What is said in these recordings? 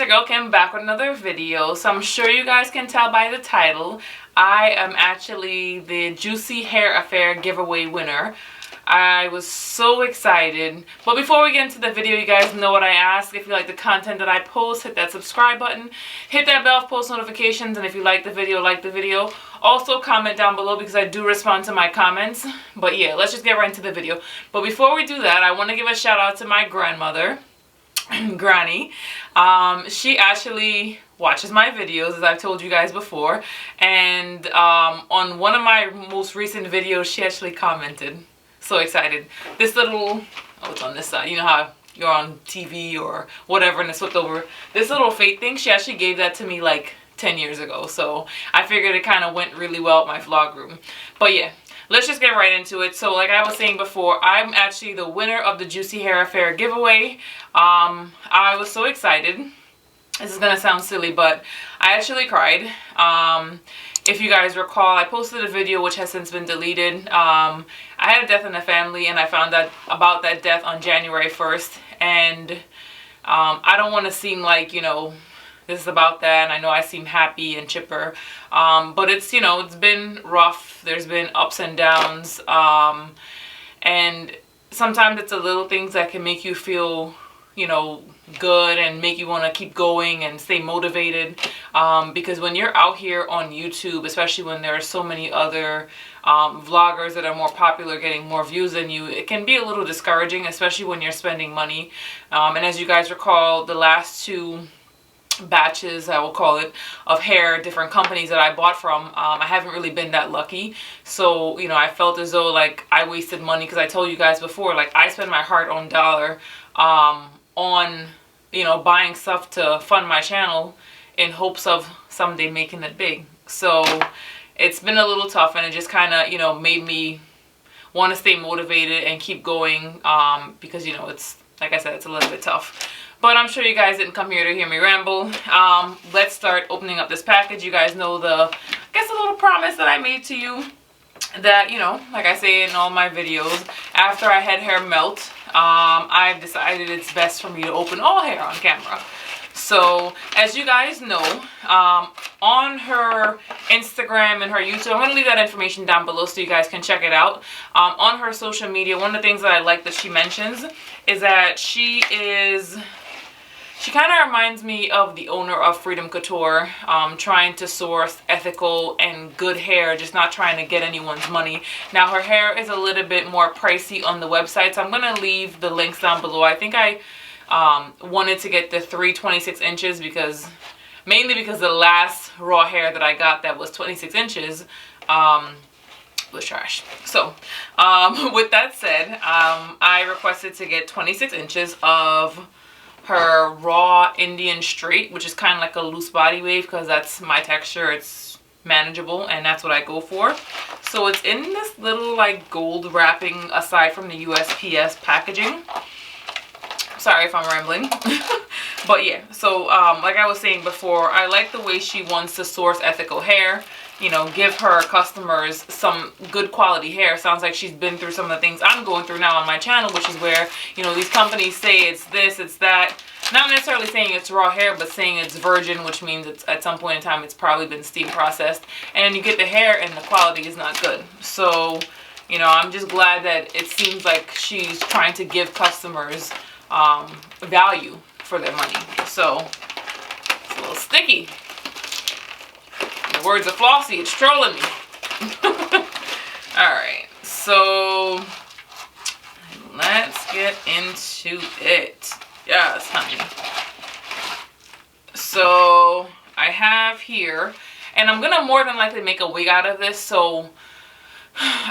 your girl Kim back with another video. So I'm sure you guys can tell by the title, I am actually the Juicy Hair Affair giveaway winner. I was so excited. But before we get into the video, you guys know what I ask. If you like the content that I post, hit that subscribe button, hit that bell for post notifications, and if you like the video, like the video. Also comment down below because I do respond to my comments. But yeah, let's just get right into the video. But before we do that, I want to give a shout out to my grandmother, Granny. She actually watches my videos, as I've told you guys before, and on one of my most recent videos she actually commented. So excited. This little, oh, it's on this side, you know how you're on TV or whatever and it's flipped over, this little fate thing, she actually gave that to me like 10 years ago, so I figured it kind of went really well at my vlog room. But yeah, let's just get right into it. So like I was saying before, I'm actually the winner of the Juicy Hair Affair giveaway. I was so excited. This is gonna sound silly, but I actually cried. If you guys recall, I posted a video which has since been deleted. I had a death in the family and I found out about that death on January 1st, and I don't want to seem like, you know, this is about that, and I know I seem happy and chipper, but it's, you know, it's been rough. There's been ups and downs, and sometimes it's the little things that can make you feel, you know, good and make you want to keep going and stay motivated, because when you're out here on YouTube, especially when there are so many other vloggers that are more popular getting more views than you, it can be a little discouraging, especially when you're spending money. And as you guys recall, the last two batches, I will call it, of hair, different companies that I bought from, I haven't really been that lucky. So, you know, I felt as though like I wasted money, because I told you guys before, like I spend my hard-earned dollar on, you know, buying stuff to fund my channel in hopes of someday making it big. So it's been a little tough, and it just kind of, you know, made me want to stay motivated and keep going, because, you know, it's, like I said, it's a little bit tough. But I'm sure you guys didn't come here to hear me ramble. Let's start opening up this package. You guys know the, I guess, a little promise that I made to you, that, you know, like I say in all my videos, after I had hair melt, I've decided it's best for me to open all hair on camera. So as you guys know, on her Instagram and her YouTube, I'm going to leave that information down below so you guys can check it out. On her social media, one of the things that I like that she mentions is that she kind of reminds me of the owner of Freedom Couture, trying to source ethical and good hair, just not trying to get anyone's money. Now, her hair is a little bit more pricey on the website, so I'm going to leave the links down below. I think I wanted to get the 326 inches because, mainly because the last raw hair that I got that was 26 inches was trash. So, with that said, I requested to get 26 inches of her raw Indian straight, which is kind of like a loose body wave because that's my texture. It's manageable and that's what I go for. So it's in this little like gold wrapping, aside from the USPS packaging. Sorry if I'm rambling. But yeah, so like I was saying before, I like the way she wants to source ethical hair, you know, give her customers some good quality hair. Sounds like she's been through some of the things I'm going through now on my channel, which is where, you know, these companies say it's this, it's that. Not necessarily saying it's raw hair, but saying it's virgin, which means it's at some point in time it's probably been steam processed. And then you get the hair and the quality is not good. So, you know, I'm just glad that it seems like she's trying to give customers value for their money. So it's a little sticky. In the words of Flossie, it's trolling me. Alright, so let's get into it. Yes, honey. So I have here, and I'm gonna more than likely make a wig out of this, so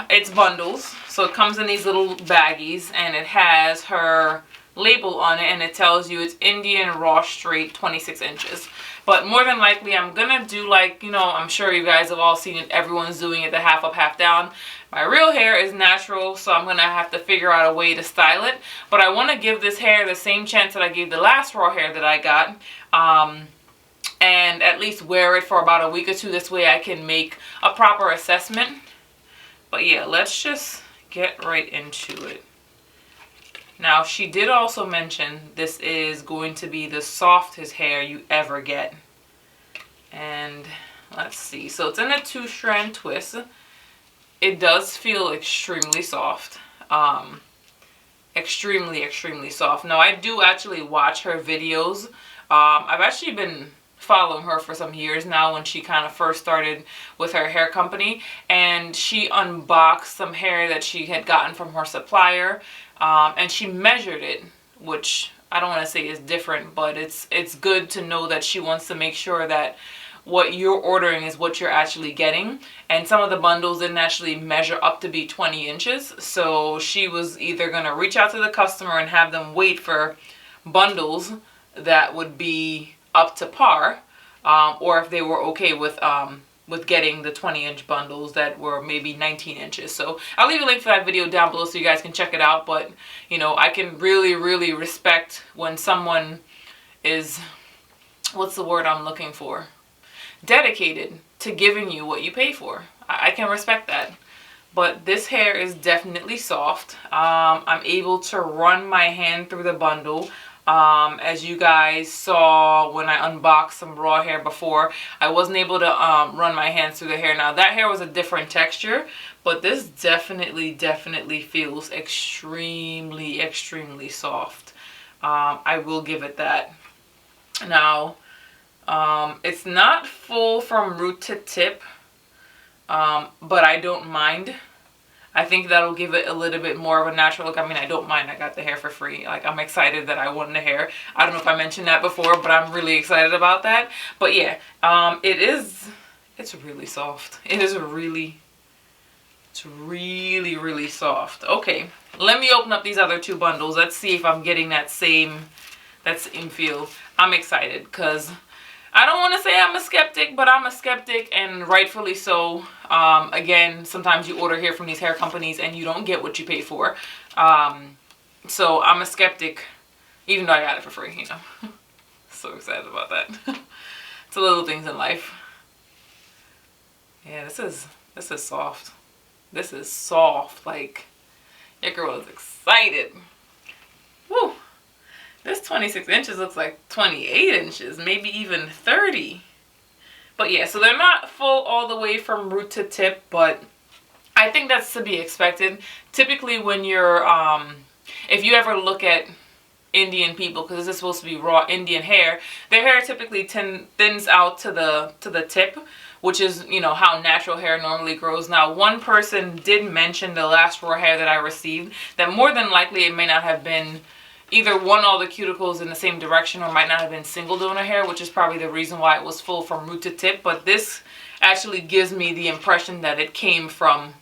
it's bundles. So it comes in these little baggies, and it has her label on it, and it tells you it's Indian raw straight 26 inches. But more than likely I'm gonna do, like, you know, I'm sure you guys have all seen it, everyone's doing it the half up, half down. My real hair is natural, so I'm gonna have to figure out a way to style it. But I want to give this hair the same chance that I gave the last raw hair that I got, and at least wear it for about a week or two. This way I can make a proper assessment. But yeah, let's just get right into it. Now, she did also mention this is going to be the softest hair you ever get. And let's see. So it's in a 2-strand twist. It does feel extremely soft. Extremely soft. Now, I do actually watch her videos. I've actually been following her for some years now, when she kind of first started with her hair company, and she unboxed some hair that she had gotten from her supplier, and she measured it, which I don't want to say is different, but it's good to know that she wants to make sure that what you're ordering is what you're actually getting. And some of the bundles didn't actually measure up to be 20 inches, so she was either going to reach out to the customer and have them wait for bundles that would be up to par, or if they were okay with getting the 20-inch bundles that were maybe 19 inches. So I'll leave a link for that video down below so you guys can check it out. But you know, I can really respect when someone is, what's the word I'm looking for, dedicated to giving you what you pay for. I can respect that. But this hair is definitely soft. I'm able to run my hand through the bundle. As you guys saw when I unboxed some raw hair before, I wasn't able to run my hands through the hair. Now, that hair was a different texture, but this definitely feels extremely soft. I will give it that. Now, it's not full from root to tip, but I don't mind. I think that'll give it a little bit more of a natural look. I mean, I don't mind. I got the hair for free. Like, I'm excited that I won the hair. I don't know if I mentioned that before, but I'm really excited about that. But yeah, it's really soft. It's really soft. Okay, let me open up these other 2 bundles. Let's see if I'm getting that same feel. I'm excited because I don't want to say I'm a skeptic, but I'm a skeptic, and rightfully so. Again, sometimes you order hair from these hair companies and you don't get what you pay for. So I'm a skeptic, even though I got it for free, you know. So excited about that. It's the little things in life. Yeah, this is soft. This is soft. Like, your girl is excited. Woo! This 26 inches looks like 28 inches, maybe even 30. But yeah, so they're not full all the way from root to tip, but I think that's to be expected. Typically when you're, if you ever look at Indian people, because this is supposed to be raw Indian hair, their hair typically thins out to the tip, which is, you know, how natural hair normally grows. Now, one person did mention the last raw hair that I received, that more than likely it may not have been either all the cuticles in the same direction, or might not have been single donor hair, which is probably the reason why it was full from root to tip. But this actually gives me the impression that it came from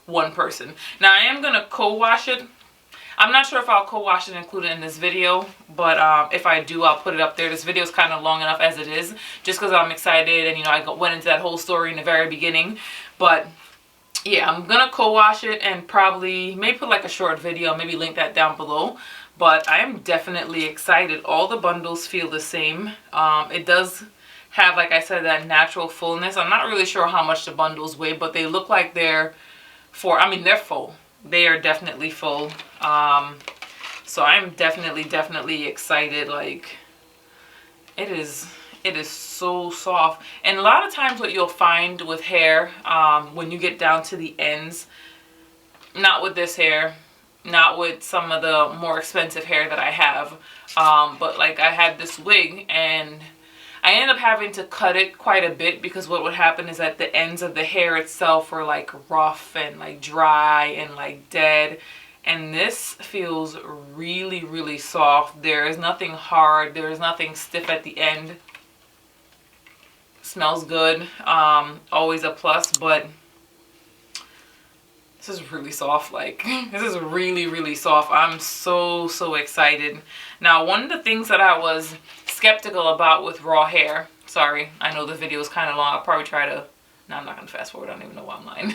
one person. Now, I am going to co-wash it. I'm not sure if I'll co-wash it and include it in this video, but if I do, I'll put it up there. This video is kind of long enough as it is, just because I'm excited, and you know, I went into that whole story in the very beginning. But yeah, I'm going to co-wash it and probably maybe put like a short video, maybe link that down below. But I am definitely excited. All the bundles feel the same. It does have, like I said, that natural fullness. I'm not really sure how much the bundles weigh, but they look like they're they're full. They are definitely full. So I'm definitely excited. Like, it is so soft. And a lot of times what you'll find with hair, when you get down to the ends, not with this hair, not with some of the more expensive hair that I have, but like I had this wig and I ended up having to cut it quite a bit, because what would happen is that the ends of the hair itself were like rough and like dry and like dead. And this feels really soft. There is nothing hard. There is nothing stiff at the end. Smells good. Always a plus, but this is really soft. Like, this is really soft. I'm so excited. Now, one of the things that I was skeptical about with raw hair, sorry, I know the video is kind of long. I'll probably try to, no, I'm not going to fast forward. I don't even know why I'm lying.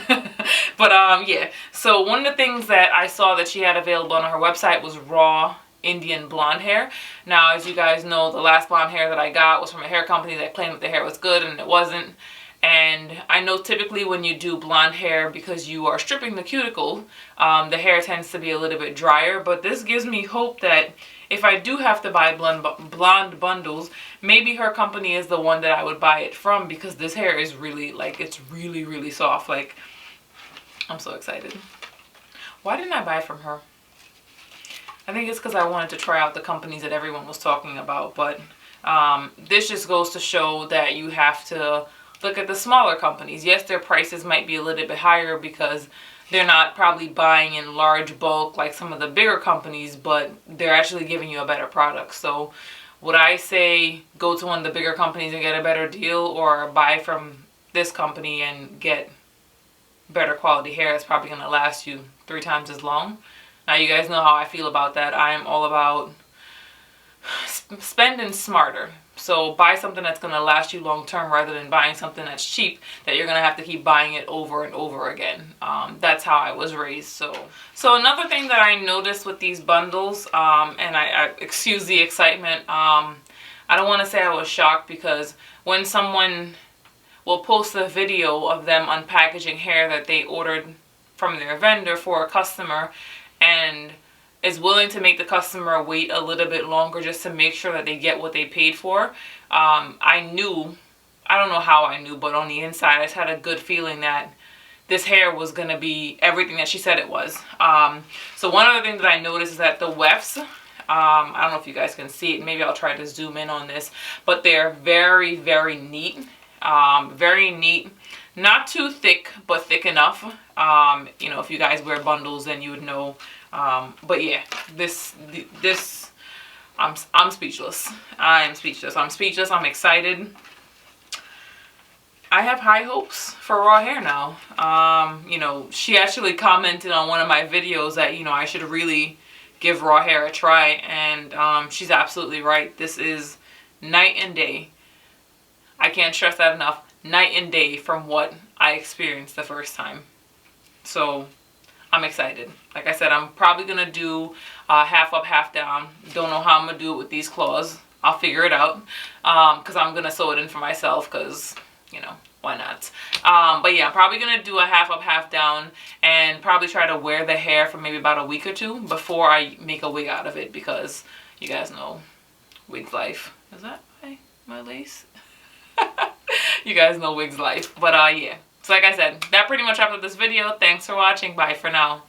But yeah, so one of the things that I saw that she had available on her website was raw Indian blonde hair. Now, as you guys know, the last blonde hair that I got was from a hair company that claimed that the hair was good, and it wasn't. And I know typically when you do blonde hair, because you are stripping the cuticle, the hair tends to be a little bit drier. But this gives me hope that if I do have to buy blonde bundles, maybe her company is the one that I would buy it from, because this hair is really, like, it's really, really soft. Like, I'm so excited. Why didn't I buy from her? I think it's because I wanted to try out the companies that everyone was talking about. But this just goes to show that you have to look at the smaller companies. Yes, their prices might be a little bit higher because they're not probably buying in large bulk like some of the bigger companies, but they're actually giving you a better product. So would I say go to one of the bigger companies and get a better deal, or buy from this company and get better quality hair that's probably going to last you 3 times as long? Now you guys know how I feel about that. I am all about spending smarter. So buy something that's going to last you long term, rather than buying something that's cheap that you're going to have to keep buying it over and over again. That's how I was raised. So another thing that I noticed with these bundles, and I excuse the excitement, I don't want to say I was shocked, because when someone will post a video of them unpackaging hair that they ordered from their vendor for a customer, and is willing to make the customer wait a little bit longer just to make sure that they get what they paid for, I knew, I don't know how I knew, but on the inside I just had a good feeling that this hair was going to be everything that she said it was. So one other thing that I noticed is that the wefts, I don't know if you guys can see it, maybe I'll try to zoom in on this, but they're very, very neat. Very neat. Not too thick, but thick enough. You know, if you guys wear bundles, then you would know. But yeah, this I'm speechless. I'm speechless. I'm speechless. I'm excited. I have high hopes for raw hair now. You know, she actually commented on one of my videos that, you know, I should really give raw hair a try, and she's absolutely right. This is night and day. I can't stress that enough. Night and day from what I experienced the first time. So I'm excited. Like I said, I'm probably going to do half up, half down. Don't know how I'm going to do it with these claws. I'll figure it out. Because I'm going to sew it in for myself, because, you know, why not? But yeah, I'm probably going to do a half up, half down, and probably try to wear the hair for maybe about a week or 2 before I make a wig out of it, because you guys know wig's life. Is that my lace? You guys know wig's life. But yeah, so like I said, that pretty much wraps up this video. Thanks for watching. Bye for now.